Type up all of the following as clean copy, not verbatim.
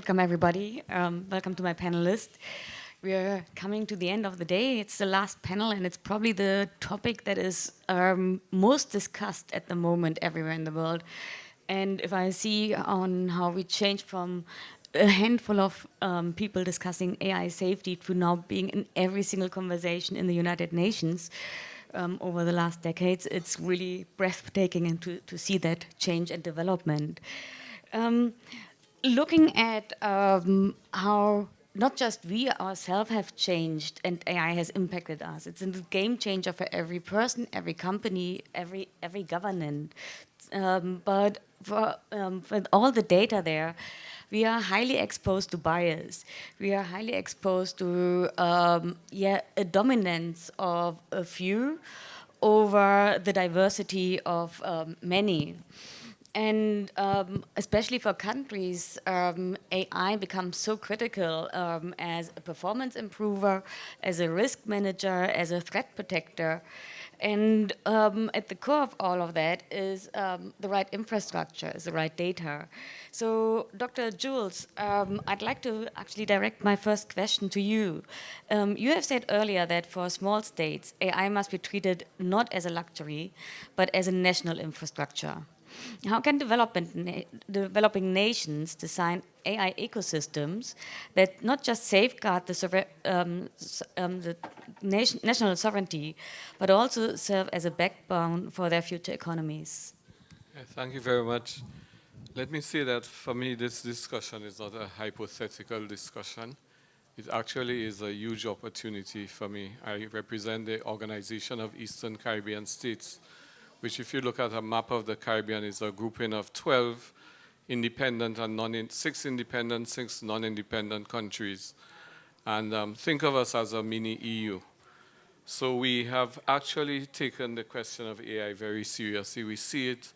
welcome everybody. Welcome to my panelists. We are coming to the end of the day. It's the last panel, and it's probably the topic that is most discussed at the moment everywhere in the world. And if I see on how we changed from a handful of people discussing AI safety to now being in every single conversation in the United Nations over the last decades, it's really breathtaking and to see that change and development. Looking at how not just we ourselves have changed and AI has impacted us, it's a game changer for every person, every company, every government. But with all the data there, we are highly exposed to bias. We are highly exposed to a dominance of a few over the diversity of many. And especially for countries, AI becomes so critical as a performance improver, as a risk manager, as a threat protector. And at the core of all of that is the right infrastructure, is the right data. So, Dr. Jules, I'd like to actually direct my first question to you. You have said earlier that for small states, AI must be treated not as a luxury, but as a national infrastructure. How can developing nations design AI ecosystems that not just safeguard the national sovereignty, but also serve as a backbone for their future economies? Yeah, thank you very much. Let me say that for me, this discussion is not a hypothetical discussion. It actually is a huge opportunity for me. I represent the Organization of Eastern Caribbean States, which, if you look at a map of the Caribbean, is a grouping of 12 independent and 6 independent, 6 non-independent countries. And think of us as a mini EU. So we have actually taken the question of AI very seriously. We see it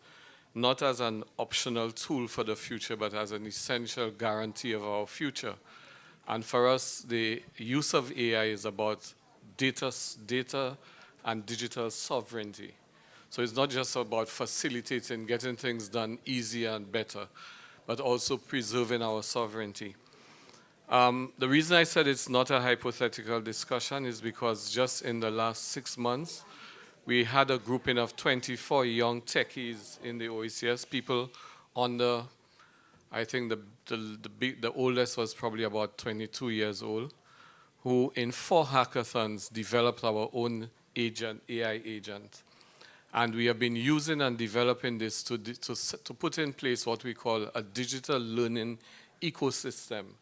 not as an optional tool for the future, but as an essential guarantee of our future. And for us, the use of AI is about data and digital sovereignty. So it's not just about facilitating, getting things done easier and better, but also preserving our sovereignty. The reason I said it's not a hypothetical discussion is because just in the last 6 months, we had a grouping of 24 young techies in the OECS, people under, I think the oldest was probably about 22 years old, who in 4 hackathons developed our own agent, AI agent. And we have been using and developing this to put in place what we call a digital learning ecosystem.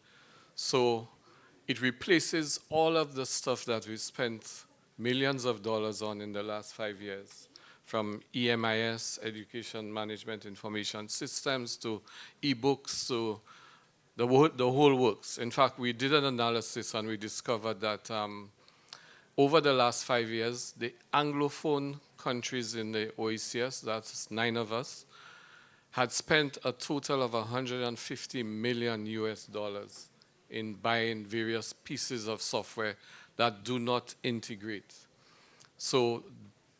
So it replaces all of the stuff that we spent millions of dollars on in the last 5 years, from EMIS, Education Management Information Systems, to e-books, to the whole works. In fact, we did an analysis and we discovered that over the last 5 years, the Anglophone countries in the OECS, that's 9 of us, had spent a total of $150 million in buying various pieces of software that do not integrate. So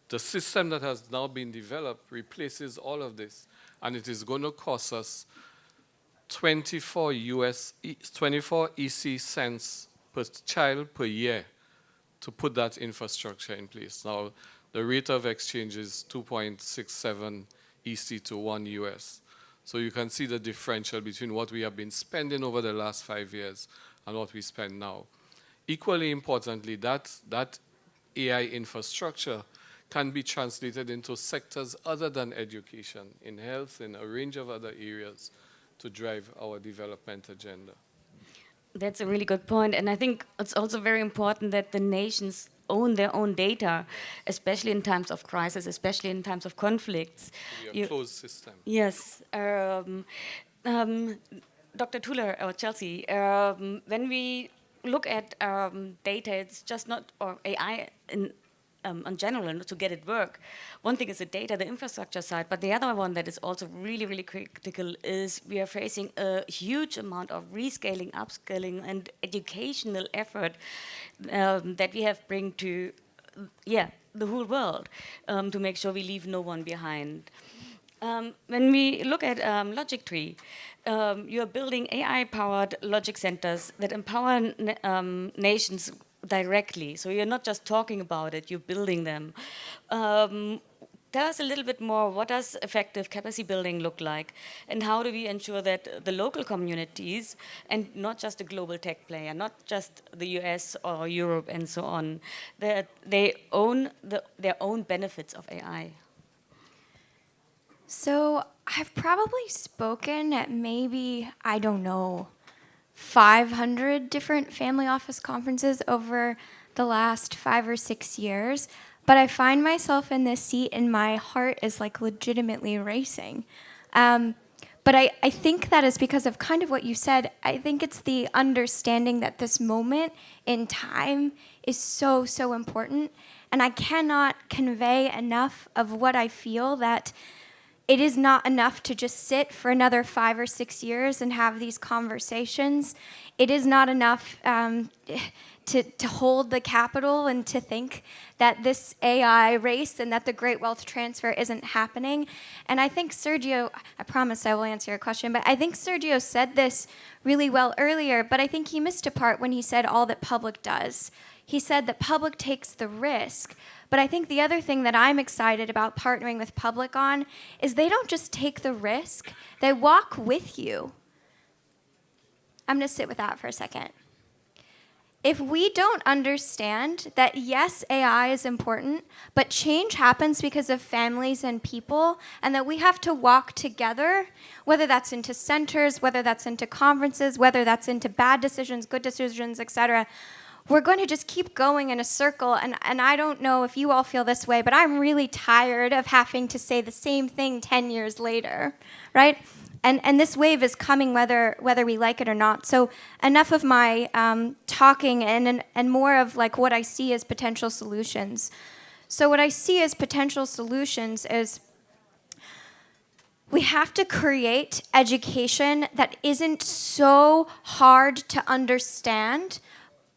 the system that has now been developed replaces all of this, and it is going to cost us 24 EC cents per child per year to put that infrastructure in place. Now, the rate of exchange is 2.67 EC to 1 US. So you can see the differential between what we have been spending over the last 5 years and what we spend now. Equally importantly, that AI infrastructure can be translated into sectors other than education, in health, in a range of other areas to drive our development agenda. That's a really good point. And I think it's also very important that the nations own their own data, especially in times of crisis, especially in times of conflicts. We are a closed system. Yes. Dr. Toler or Chelsea, when we look at data, it's just not, or AI in general, to get it work. One thing is the data, the infrastructure side, but the other one that is also really, really critical is we are facing a huge amount of rescaling, upscaling, and educational effort that we have bring to, the whole world to make sure we leave no one behind. When we look at Logictry, you're building AI-powered logic centers that empower nations directly. So you're not just talking about it, you're building them. Tell us a little bit more, what does effective capacity building look like? And how do we ensure that the local communities, and not just a global tech player, not just the US or Europe and so on, that they own their own benefits of AI? So I've probably spoken at maybe, I don't know, 500 different family office conferences over the last 5 or 6 years. But I find myself in this seat and my heart is like legitimately racing. But I think that is because of kind of what you said. I think it's the understanding that this moment in time is so, so important. And I cannot convey enough of what I feel, that it is not enough to just sit for another 5 or 6 years and have these conversations. It is not enough to hold the capital and to think that this AI race and that the great wealth transfer isn't happening. And I think Sergio, I promise I will answer your question, but I think Sergio said this really well earlier, but I think he missed a part when he said all that public does. He said that public takes the risk. But I think the other thing that I'm excited about partnering with public on is they don't just take the risk, they walk with you. I'm going to sit with that for a second. If we don't understand that, yes, AI is important, but change happens because of families and people, and that we have to walk together, whether that's into centers, whether that's into conferences, whether that's into bad decisions, good decisions, etc., we're going to just keep going in a circle. And I don't know if you all feel this way, but I'm really tired of having to say the same thing 10 years later, right? And this wave is coming whether we like it or not. So enough of my talking and more of like what I see as potential solutions. So what I see as potential solutions is we have to create education that isn't so hard to understand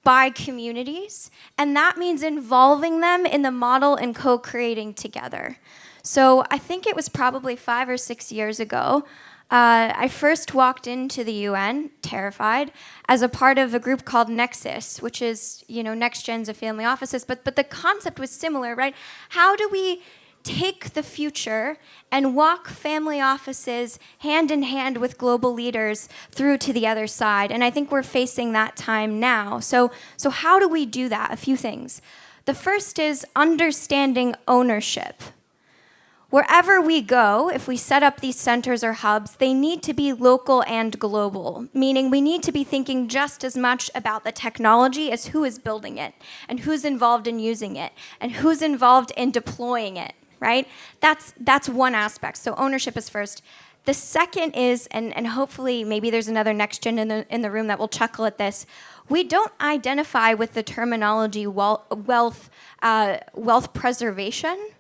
by communities, and that means involving them in the model and co-creating together. So I think it was probably 5 or 6 years ago, I first walked into the UN, terrified, as a part of a group called Nexus, which is, next gens of family offices, but the concept was similar, right? How do we take the future and walk family offices hand in hand with global leaders through to the other side? And I think we're facing that time now. So how do we do that? A few things. The first is understanding ownership. Wherever we go, if we set up these centers or hubs, they need to be local and global, meaning we need to be thinking just as much about the technology as who is building it, and who's involved in using it, and who's involved in deploying it. Right? That's one aspect. So ownership is first. The second is, and hopefully maybe there's another next gen in the room that will chuckle at this. We don't identify with the terminology wealth preservation.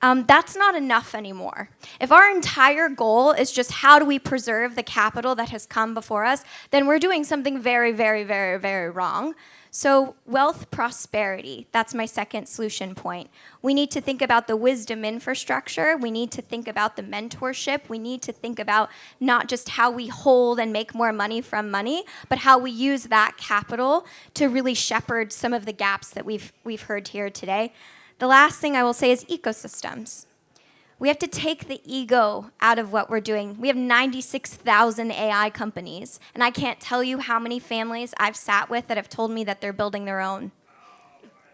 That's not enough anymore. If our entire goal is just how do we preserve the capital that has come before us, then we're doing something very, very, very, very wrong. So wealth prosperity, that's my second solution point. We need to think about the wisdom infrastructure. We need to think about the mentorship. We need to think about not just how we hold and make more money from money, but how we use that capital to really shepherd some of the gaps that we've heard here today. The last thing I will say is ecosystems. We have to take the ego out of what we're doing. We have 96,000 AI companies, and I can't tell you how many families I've sat with that have told me that they're building their own.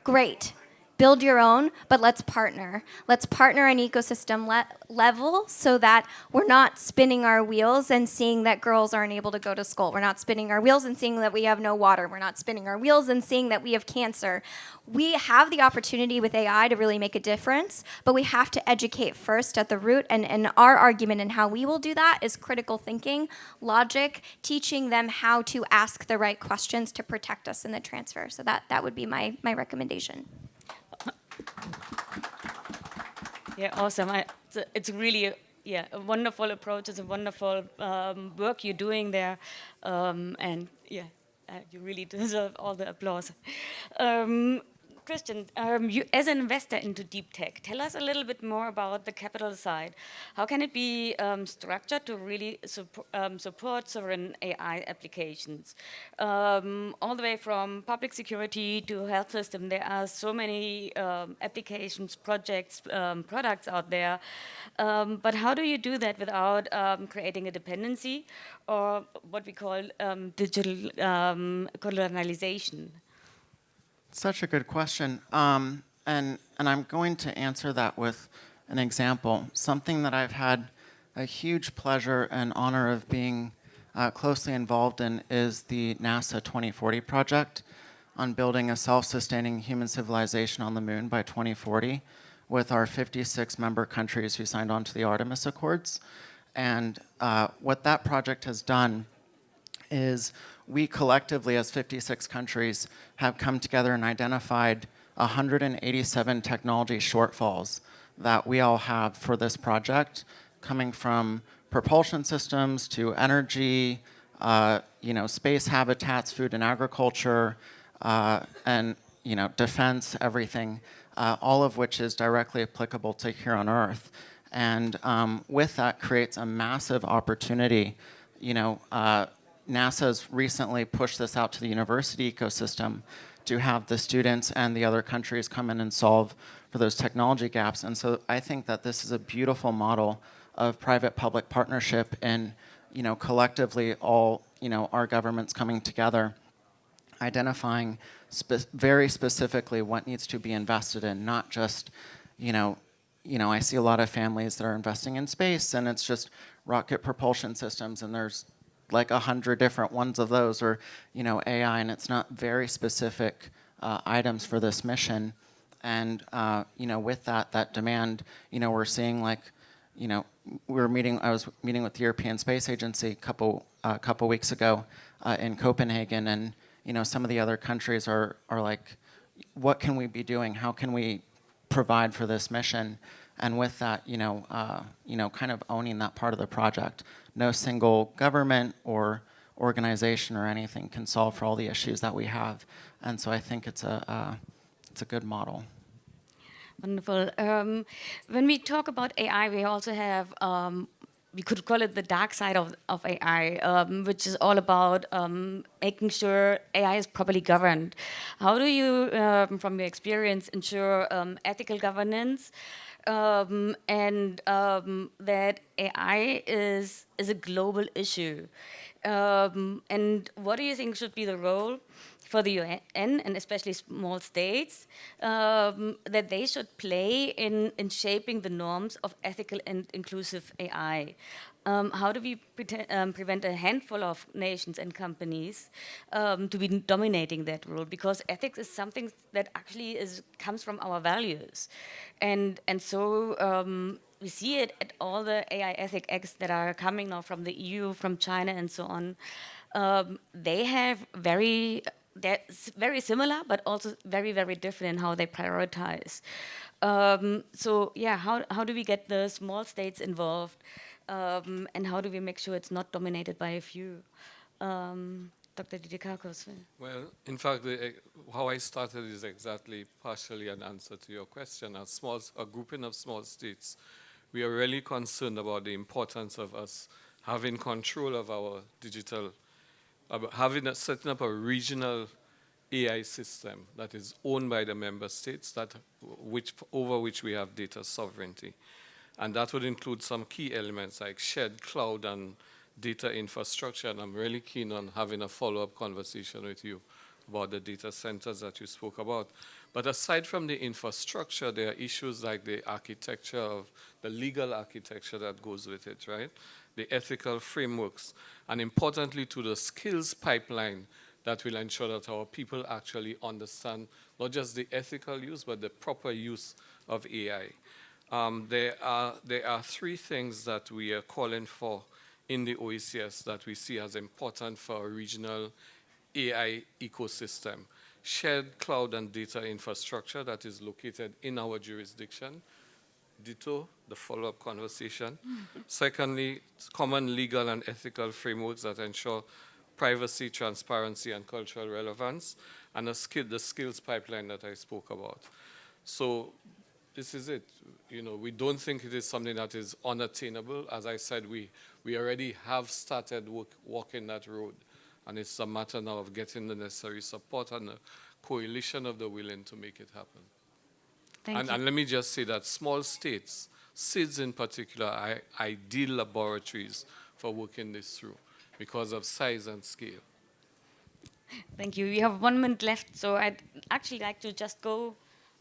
Great. Build your own, but let's partner. Let's partner on ecosystem level so that we're not spinning our wheels and seeing that girls aren't able to go to school. We're not spinning our wheels and seeing that we have no water. We're not spinning our wheels and seeing that we have cancer. We have the opportunity with AI to really make a difference, but we have to educate first at the root, and our argument and how we will do that is critical thinking, logic, teaching them how to ask the right questions to protect us in the transfer. So that would be my recommendation. Yeah, awesome. It's really a wonderful approach. It's a wonderful work you're doing there, and you really deserve all the applause. Christian, you, as an investor into deep tech, tell us a little bit more about the capital side. How can it be structured to really support sovereign AI applications? All the way from public security to health system, there are so many applications, projects, products out there. But how do you do that without creating a dependency or what we call digital colonialization? Such a good question. And I'm going to answer that with an example. Something that I've had a huge pleasure and honor of being closely involved in is the NASA 2040 project on building a self-sustaining human civilization on the moon by 2040 with our 56 member countries who signed on to the Artemis Accords. And what that project has done is we collectively, as 56 countries, have come together and identified 187 technology shortfalls that we all have for this project, coming from propulsion systems to energy, space habitats, food and agriculture, and defense, everything, all of which is directly applicable to here on Earth. And with that creates a massive opportunity. NASA's recently pushed this out to the university ecosystem to have the students and the other countries come in and solve for those technology gaps. And so I think that this is a beautiful model of private-public partnership and, collectively all, our governments coming together, identifying very specifically what needs to be invested in, not just, I see a lot of families that are investing in space and it's just rocket propulsion systems and there's like 100 different ones of those, or AI, and it's not very specific items for this mission. And with that demand, we're seeing I was meeting with the European Space Agency a couple weeks ago in Copenhagen, and some of the other countries are like, what can we be doing? How can we provide for this mission? And with that, kind of owning that part of the project. No single government or organization or anything can solve for all the issues that we have. And so I think it's a good model. Wonderful. When we talk about AI, we also have, we could call it the dark side of AI, which is all about making sure AI is properly governed. How do you, from your experience, ensure ethical governance and that AI is a global issue? And what do you think should be the role for the UN and especially small states that they should play in shaping the norms of ethical and inclusive AI? How do we prevent a handful of nations and companies to be dominating that role? Because ethics is something that actually comes from our values, and so we see it at all the AI ethic acts that are coming now from the EU, from China, and so on. They're very similar, but also very, very different in how they prioritize. So yeah, how do we get the small states involved? And how do we make sure it's not dominated by a few? Dr. Didacus. Well, in fact, how I started is exactly partially an answer to your question. A grouping of small states, we are really concerned about the importance of us having control of our digital, setting up a regional AI system that is owned by the member states, over which we have data sovereignty. And that would include some key elements like shared cloud and data infrastructure. And I'm really keen on having a follow-up conversation with you about the data centers that you spoke about. But aside from the infrastructure, there are issues like the legal architecture that goes with it, right? The ethical frameworks, and importantly to the skills pipeline that will ensure that our people actually understand not just the ethical use, but the proper use of AI. There are three things that we are calling for in the OECS that we see as important for a regional AI ecosystem. Shared cloud and data infrastructure that is located in our jurisdiction. Ditto, the follow-up conversation. Secondly, common legal and ethical frameworks that ensure privacy, transparency, and cultural relevance. and the skills pipeline that I spoke about. So this is it. We don't think it is something that is unattainable. As I said, we already have started walking that road. And it's a matter now of getting the necessary support and the coalition of the willing to make it happen. Thank you. And let me just say that small states, SIDS in particular, are ideal laboratories for working this through because of size and scale. Thank you. We have 1 minute left, so I'd actually like to just go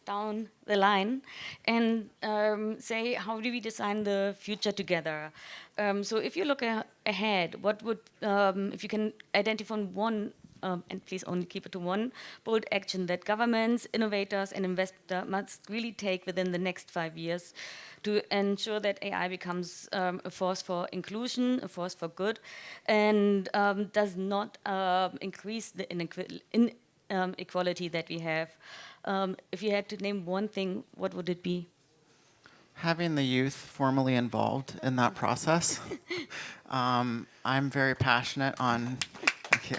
down the line and say, how do we design the future together? So if you look ahead, what would, if you can identify one, and please only keep it to one, bold action that governments, innovators, and investors must really take within the next 5 years to ensure that AI becomes a force for inclusion, a force for good, and does not increase the inequality that we have. If you had to name one thing, what would it be? Having the youth formally involved in that process. I'm very passionate on, thank you,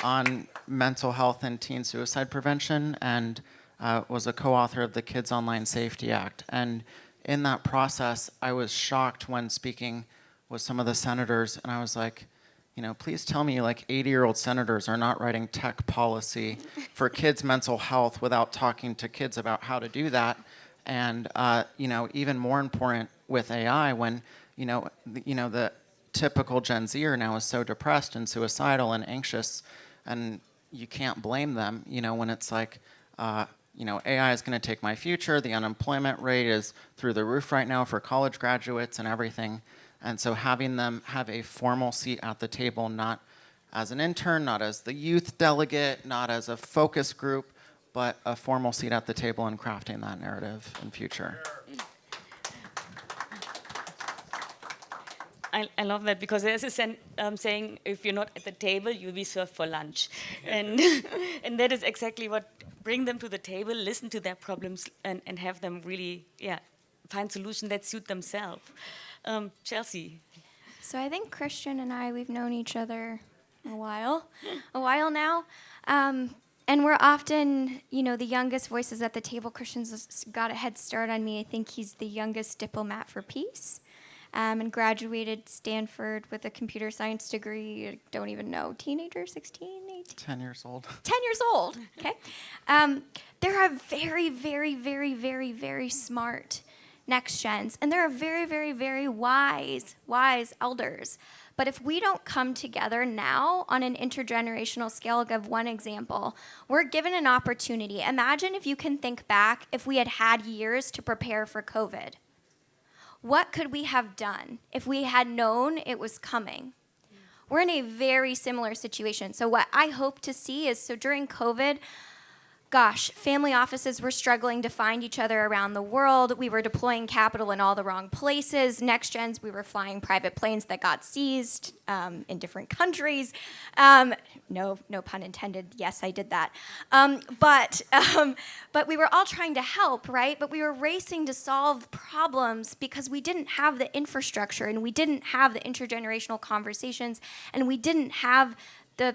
on mental health and teen suicide prevention, and was a co-author of the Kids Online Safety Act. And in that process, I was shocked when speaking with some of the senators, and I was like, please tell me 80-year-old senators are not writing tech policy for kids' mental health without talking to kids about how to do that. And even more important with AI, when the typical Gen Zer now is so depressed and suicidal and anxious, and you can't blame them. When it's like, AI is going to take my future. The unemployment rate is through the roof right now for college graduates and everything. And so having them have a formal seat at the table, not as an intern, not as the youth delegate, not as a focus group, but a formal seat at the table in crafting that narrative in future. I love that, because there's a saying, if you're not at the table, you'll be served for lunch. And and that is exactly what, bring them to the table, listen to their problems, and have them really, find solutions that suit themselves. Chelsea. So I think Christian and I, we've known each other a while now. And we're often, the youngest voices at the table. Christian's got a head start on me. I think he's the youngest diplomat for peace. And graduated Stanford with a computer science degree. I don't even know, teenager, 16, 18? 10 years old. 10 years old, okay. There are very, very, very, very, very smart next gens, and there are very, very, very wise elders. But if we don't come together now on an intergenerational scale, I'll give one example. We're given an opportunity. Imagine if you can think back if we had had years to prepare for COVID. What could we have done if we had known it was coming? We're in a very similar situation. So what I hope to see is, so during COVID, family offices were struggling to find each other around the world. We were deploying capital in all the wrong places. Next gens, we were flying private planes that got seized in different countries. No pun intended. Yes, I did that. But we were all trying to help, right? But we were racing to solve problems because we didn't have the infrastructure, and we didn't have the intergenerational conversations, and we didn't have the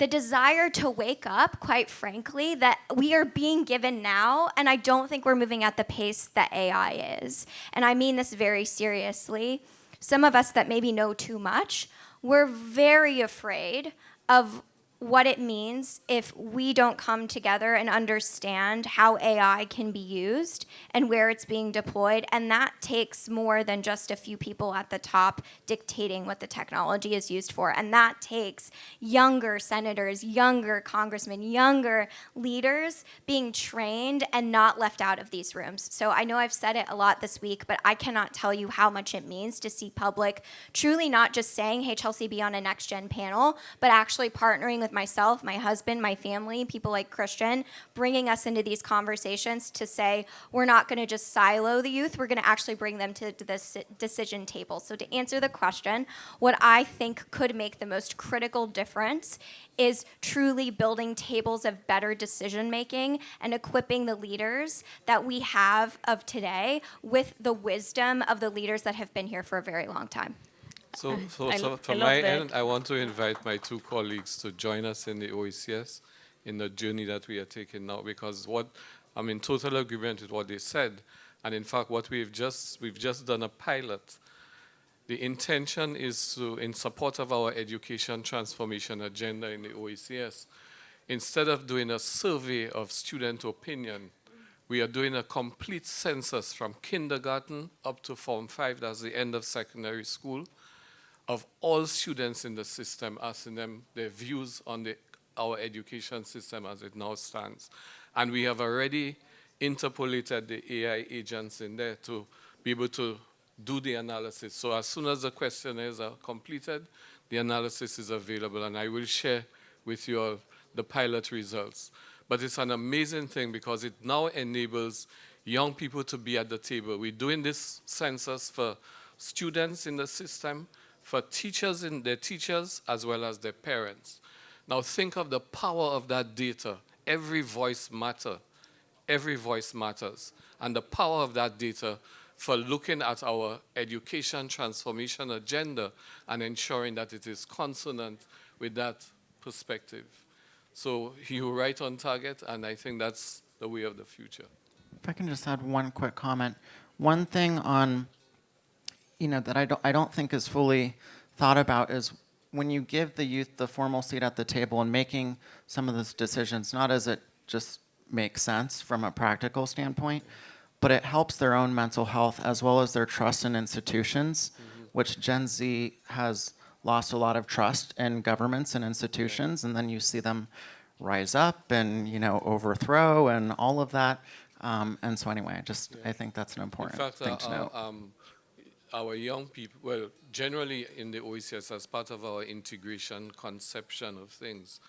desire to wake up, quite frankly, that we are being given now, and I don't think we're moving at the pace that AI is. And I mean this very seriously. Some of us that maybe know too much, we're very afraid of what it means if we don't come together and understand how AI can be used and where it's being deployed. And that takes more than just a few people at the top dictating what the technology is used for. And that takes younger senators, younger congressmen, younger leaders being trained and not left out of these rooms. So I know I've said it a lot this week, but I cannot tell you how much it means to see public truly not just saying, hey, Chelsea, be on a next gen panel, but actually partnering with myself, my husband, my family, people like Christian, bringing us into these conversations to say, we're not going to just silo the youth, we're going to actually bring them to this decision table. So to answer the question, what I think could make the most critical difference is truly building tables of better decision making and equipping the leaders that we have of today with the wisdom of the leaders that have been here for a very long time. So I from love my that. end, I want to invite my two colleagues to join us in the OECS in the journey that we are taking now, because I'm in total agreement with what they said. And in fact, what we've just done a pilot. The intention is to, in support of our education transformation agenda in the OECS, instead of doing a survey of student opinion, we are doing a complete census from kindergarten up to Form 5, that's the end of secondary school, of all students in the system, asking them their views on our education system as it now stands. And we have already interpolated the AI agents in there to be able to do the analysis. So as soon as the questionnaires are completed, the analysis is available, and I will share with you all the pilot results. But it's an amazing thing because it now enables young people to be at the table. We're doing this census for students in the system, for teachers and their teachers, as well as their parents. Now think of the power of that data. Every voice matters. Every voice matters. And the power of that data for looking at our education transformation agenda and ensuring that it is consonant with that perspective. So you're right on target, and I think that's the way of the future. If I can just add one quick comment. One thing on, that I don't think is fully thought about is when you give the youth the formal seat at the table and making some of those decisions, not as it just makes sense from a practical standpoint, but it helps their own mental health as well as their trust in institutions, which Gen Z has lost a lot of trust in governments and institutions, and then you see them rise up and overthrow and all of that. And so anyway, I think that's an important thing to note. Our young people, well, generally in the OECS, as part of our integration conception of things,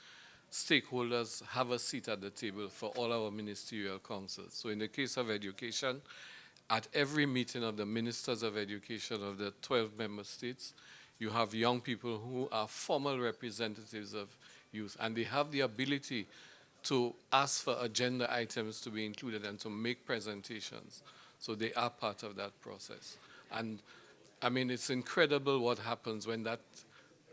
stakeholders have a seat at the table for all our ministerial councils. So in the case of education, at every meeting of the ministers of education of the 12 member states, you have young people who are formal representatives of youth, and they have the ability to ask for agenda items to be included and to make presentations. So they are part of that process. And I mean, it's incredible what happens when that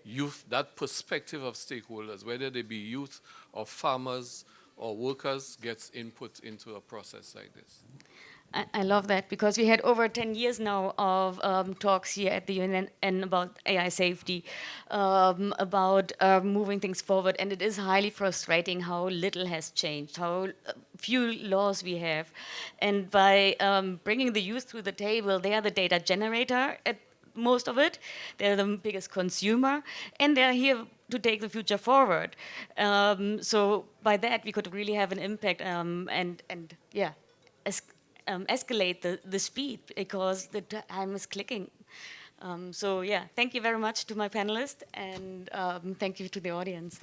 youth, that perspective of stakeholders, whether they be youth or farmers or workers, gets input into a process like this. I love that because we had over 10 years now of talks here at the UN about AI safety, about moving things forward, and it is highly frustrating how little has changed, how few laws we have. And by bringing the youth to the table, they are the data generator at most of it, they're the biggest consumer, and they're here to take the future forward. So by that, we could really have an impact and yeah, escalate the speed because the time is clicking. So yeah, thank you very much to my panelists and thank you to the audience.